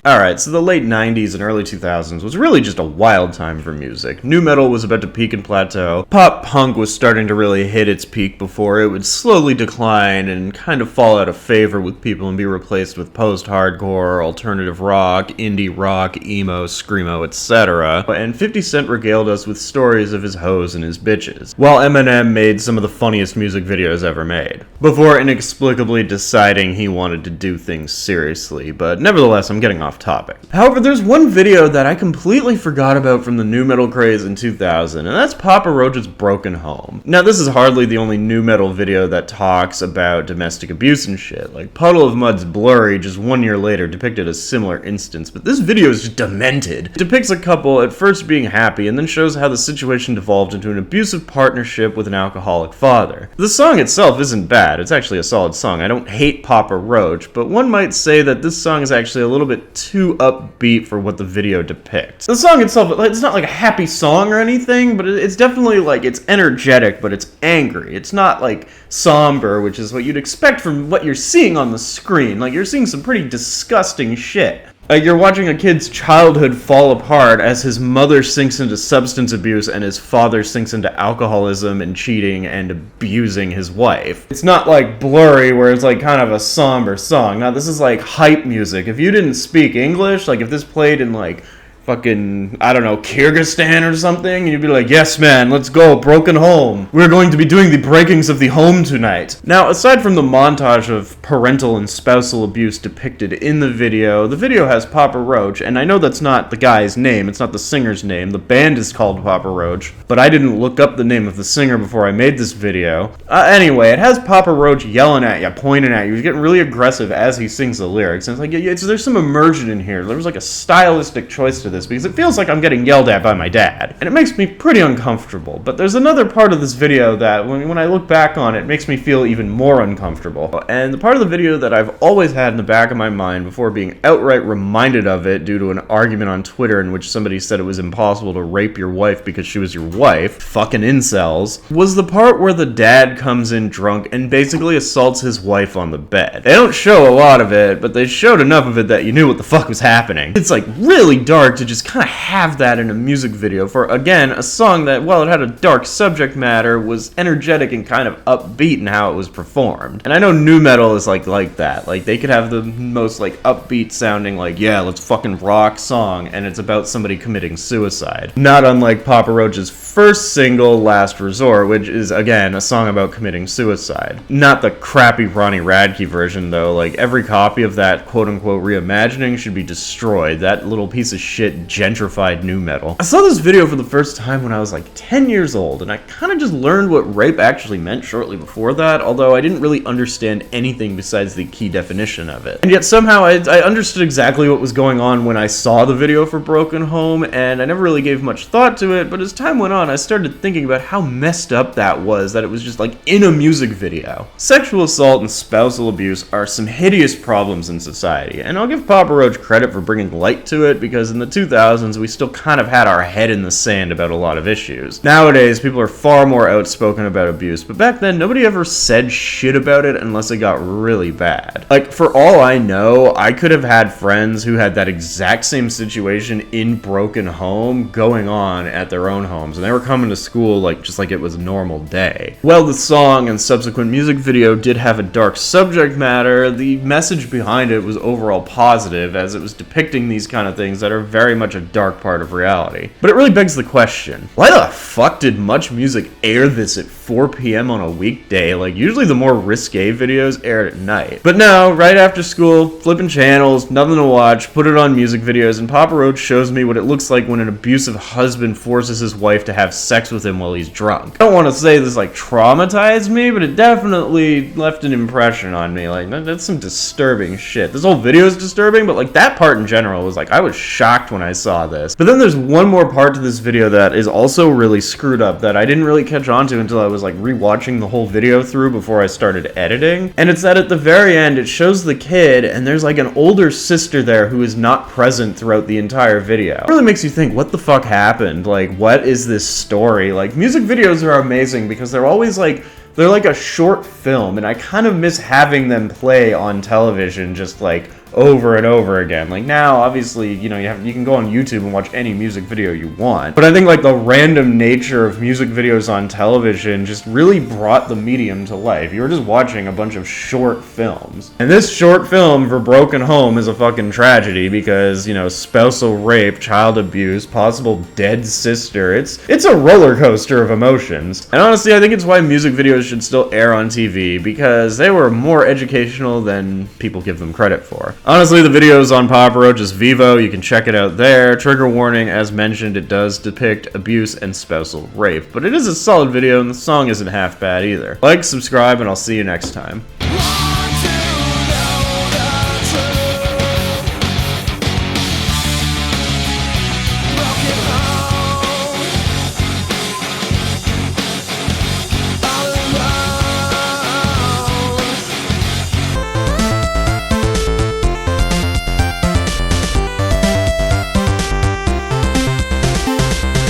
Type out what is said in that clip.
Alright, so the late 90s and early 2000s was really just a wild time for music. Nu metal was about to peak and plateau. Pop punk was starting to really hit its peak before it would slowly decline and kind of fall out of favor with people and be replaced with post-hardcore, alternative rock, indie rock, emo, screamo, etc. And 50 Cent regaled us with stories of his hoes and his bitches, while Eminem made some of the funniest music videos ever made, before inexplicably deciding he wanted to do things seriously. But nevertheless, I'm getting off topic. However, there's one video that I completely forgot about from the nu metal craze in 2000, and that's Papa Roach's Broken Home. Now, this is hardly the only nu metal video that talks about domestic abuse and shit. Like, Puddle of Mud's Blurry, just 1 year later, depicted a similar instance, but this video is just demented. It depicts a couple at first being happy, and then shows how the situation devolved into an abusive partnership with an alcoholic father. The song itself isn't bad, it's actually a solid song. I don't hate Papa Roach, but one might say that this song is actually a little bit too upbeat for what the video depicts. The song itself, it's not like a happy song or anything, but it's definitely like, it's energetic, but it's angry. It's not like somber, which is what you'd expect from what you're seeing on the screen. Like, you're seeing some pretty disgusting shit. Like, you're watching a kid's childhood fall apart as his mother sinks into substance abuse and his father sinks into alcoholism and cheating and abusing his wife. It's not like Blurry, where it's like kind of a somber song. Now, this is like hype music. If you didn't speak English, like if this played in like fucking, I don't know, Kyrgyzstan or something, you'd be like, yes man, let's go, Broken Home. We're going to be doing the breakings of the home tonight. Now, aside from the montage of parental and spousal abuse depicted in the video has Papa Roach, and I know that's not the guy's name, it's not the singer's name, the band is called Papa Roach, but I didn't look up the name of the singer before I made this video. Anyway, it has Papa Roach yelling at you, pointing at you, he's getting really aggressive as he sings the lyrics, and it's like, there's some immersion in here, there was like a stylistic choice to this, because it feels like I'm getting yelled at by my dad, and it makes me pretty uncomfortable. But there's another part of this video that, when I look back on it, makes me feel even more uncomfortable. And the part of the video that I've always had in the back of my mind before being outright reminded of it due to an argument on Twitter in which somebody said it was impossible to rape your wife because she was your wife, fucking incels, was the part where the dad comes in drunk and basically assaults his wife on the bed. They don't show a lot of it, but they showed enough of it that you knew what the fuck was happening. It's like really dark to just kind of have that in a music video for, again, a song that, while it had a dark subject matter, was energetic and kind of upbeat in how it was performed. And I know nu metal is like that. Like, they could have the most like upbeat sounding, like, yeah, let's fucking rock song, and it's about somebody committing suicide. Not unlike Papa Roach's first single, Last Resort, which is, again, a song about committing suicide. Not the crappy Ronnie Radke version, though. Like, every copy of that quote-unquote reimagining should be destroyed. That little piece of shit gentrified nu metal. I saw this video for the first time when I was like 10 years old, and I kind of just learned what rape actually meant shortly before that, although I didn't really understand anything besides the key definition of it. And yet somehow I understood exactly what was going on when I saw the video for Broken Home, and I never really gave much thought to it, but as time went on, I started thinking about how messed up that was, that it was just like in a music video. Sexual assault and spousal abuse are some hideous problems in society, and I'll give Papa Roach credit for bringing light to it, because in the 2000s, we still kind of had our head in the sand about a lot of issues. Nowadays, people are far more outspoken about abuse, but back then, nobody ever said shit about it unless it got really bad. Like, for all I know, I could have had friends who had that exact same situation in Broken Home going on at their own homes, and they were coming to school like just like it was a normal day. While the song and subsequent music video did have a dark subject matter, the message behind it was overall positive, as it was depicting these kind of things that are very much a dark part of reality. But it really begs the question, why the fuck did Much Music air this at 4 p.m. on a weekday? Like, usually the more risque videos aired at night. But now, right after school, flipping channels, nothing to watch, put it on music videos, and Papa Roach shows me what it looks like when an abusive husband forces his wife to have sex with him while he's drunk. I don't want to say this like traumatized me, but it definitely left an impression on me. Like, that's some disturbing shit. This whole video is disturbing, but like that part in general was like, I was shocked when I saw this. But then there's one more part to this video that is also really screwed up that I didn't really catch on to until I was like rewatching the whole video through before I started editing. And it's that at the very end, it shows the kid, and there's like an older sister there who is not present throughout the entire video. It really makes you think, what the fuck happened? Like, what is this story? Like, music videos are amazing because they're always like They're like a short film, and I kind of miss having them play on television just like over and over again. Like now, obviously, you know, you can go on YouTube and watch any music video you want. But I think like the random nature of music videos on television just really brought the medium to life. You were just watching a bunch of short films. And this short film for Broken Home is a fucking tragedy because, you know, spousal rape, child abuse, possible dead sister. It's a roller coaster of emotions. And honestly, I think it's why music videos should still air on TV, because they were more educational than people give them credit for. Honestly, the video's on Papa Roach's Vivo. You can check it out there. Trigger warning, as mentioned, it does depict abuse and spousal rape, but it is a solid video and the song isn't half bad either. Like, subscribe, and I'll see you next time.